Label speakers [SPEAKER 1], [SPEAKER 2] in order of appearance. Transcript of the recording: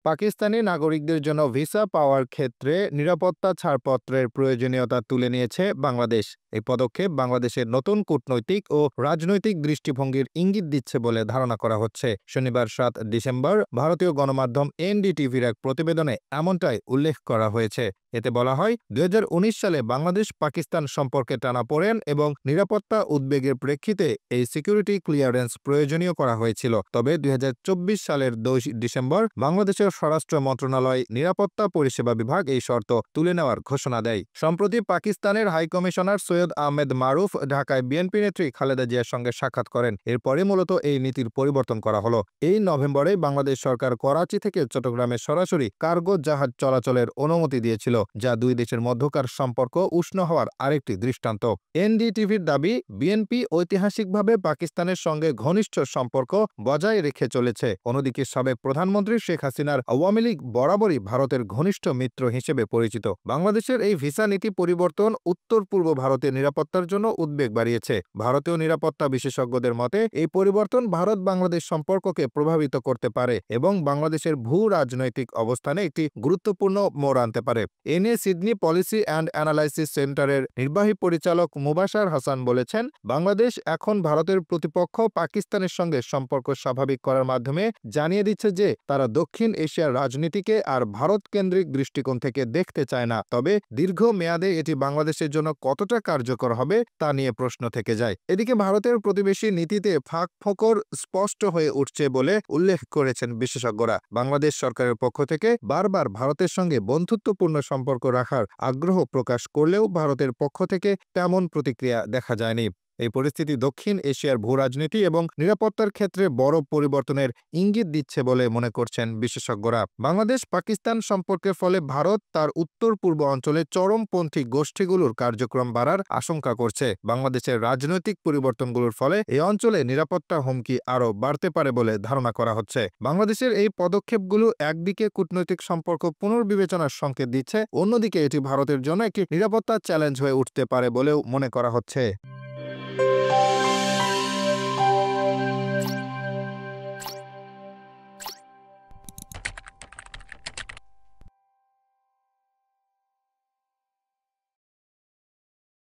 [SPEAKER 1] পাকিস্তানি নাগরিকদের জন্য ভিসা পাওয়ার ক্ষেত্রে নিরাপত্তা ছাড়পত্রের প্রয়োজনীয়তা তুলে নিয়েছে বাংলাদেশ। এই পদক্ষেপ বাংলাদেশের নতুন কূটনৈতিক ও রাজনৈতিক দৃষ্টিভঙ্গির ইঙ্গিত দিচ্ছে বলে ধারণা করা হচ্ছে। শনিবার ৭ ডিসেম্বর ভারতীয় গণমাধ্যম এনডিটিভির এক প্রতিবেদনে এমনটাই উল্লেখ করা হয়েছে। এতে বলা হয়, ২০১৯ সালে বাংলাদেশ পাকিস্তান সম্পর্কে টানাপোড়েন এবং নিরাপত্তা উদ্বেগের প্রেক্ষিতে এই সিকিউরিটি ক্লিয়ারেন্স প্রয়োজনীয় করা হয়েছিল। তবে ২০২৪ সালের ২ ডিসেম্বর বাংলাদেশের স্বরাষ্ট্র মন্ত্রণালয় নিরাপত্তা পরিষেবা বিভাগ এই শর্ত তুলে নেওয়ার ঘোষণা দেয়। সম্প্রতি পাকিস্তানের হাইকমিশনার সৈয়দ আহমেদ মারুফ ঢাকায় বিএনপি নেত্রী খালেদা জিয়ার সঙ্গে সাক্ষাৎ করেন। এরপরে মূলত এই নীতির পরিবর্তন করা হলো। এই নভেম্বরে বাংলাদেশ সরকার করাচি থেকে চট্টগ্রামে সরাসরি কার্গো জাহাজ চলাচলের অনুমতি দিয়েছিল, যা দুই দেশের মধ্যকার সম্পর্ক উষ্ণ হওয়ার আরেকটি দৃষ্টান্ত। এনডিটিভির দাবি, বিএনপি ঐতিহাসিকভাবে পাকিস্তানের সঙ্গে ঘনিষ্ঠ সম্পর্ক বজায় রেখে চলেছে। অন্যদিকে সাবেক প্রধানমন্ত্রী শেখ হাসিনার আওয়ামী লীগ বরাবরই ভারতের ঘনিষ্ঠ মিত্র হিসেবে পরিচিত। বাংলাদেশের এই ভিসা নীতি পরিবর্তন উত্তর পূর্ব ভারতের নিরাপত্তার জন্য উদ্বেগ বাড়িয়েছে। ভারতীয় নিরাপত্তা বিশেষজ্ঞদের মতে, এই পরিবর্তন ভারত বাংলাদেশ সম্পর্ককে প্রভাবিত করতে পারে এবং বাংলাদেশের ভূ রাজনৈতিক অবস্থানে একটি গুরুত্বপূর্ণ মোড় আনতে পারে। এ নিয়ে সিডনি পলিসি অ্যান্ড অ্যানালাইসিস সেন্টারের নির্বাহী পরিচালক মুবাশার হাসান বলেছেন, বাংলাদেশ এখন ভারতের প্রতিপক্ষ পাকিস্তানের সঙ্গে সম্পর্ক স্বাভাবিক করার মাধ্যমে জানিয়ে দিচ্ছে যে তারা দক্ষিণ এশিয়ার রাজনীতিকে আর ভারত কেন্দ্রিক দৃষ্টিকোণ থেকে দেখতে চায় না। তবে দীর্ঘ মেয়াদে এটি বাংলাদেশের জন্য কতটা কার্যকর হবে তা নিয়ে প্রশ্ন থেকে যায়। এদিকে ভারতের প্রতিবেশী নীতিতে ফাঁক-ফোকর স্পষ্ট হয়ে উঠছে বলে উল্লেখ করেছেন বিশেষজ্ঞরা। বাংলাদেশ সরকারের পক্ষ থেকে বারবার ভারতের সঙ্গে বন্ধুত্বপূর্ণ সম্পর্ক রাখার আগ্রহ প্রকাশ করলেও ভারতের পক্ষ থেকে তেমন প্রতিক্রিয়া দেখা যায়নি। এই পরিস্থিতি দক্ষিণ এশিয়ার ভূরাজনীতি এবং নিরাপত্তার ক্ষেত্রে বড় পরিবর্তনের ইঙ্গিত দিচ্ছে বলে মনে করছেন বিশেষজ্ঞরা। বাংলাদেশ পাকিস্তান সম্পর্কের ফলে ভারত তার উত্তর পূর্ব অঞ্চলে চরমপন্থী গোষ্ঠীগুলোর কার্যক্রম বাড়ার আশঙ্কা করছে। বাংলাদেশের রাজনৈতিক পরিবর্তনগুলোর ফলে এই অঞ্চলে নিরাপত্তা হুমকি আরও বাড়তে পারে বলে ধারণা করা হচ্ছে। বাংলাদেশের এই পদক্ষেপগুলো একদিকে কূটনৈতিক সম্পর্ক পুনর্বিবেচনার সংকেত দিচ্ছে, অন্যদিকে এটি ভারতের জন্য একটি নিরাপত্তা চ্যালেঞ্জ হয়ে উঠতে পারে বলেও মনে করা হচ্ছে।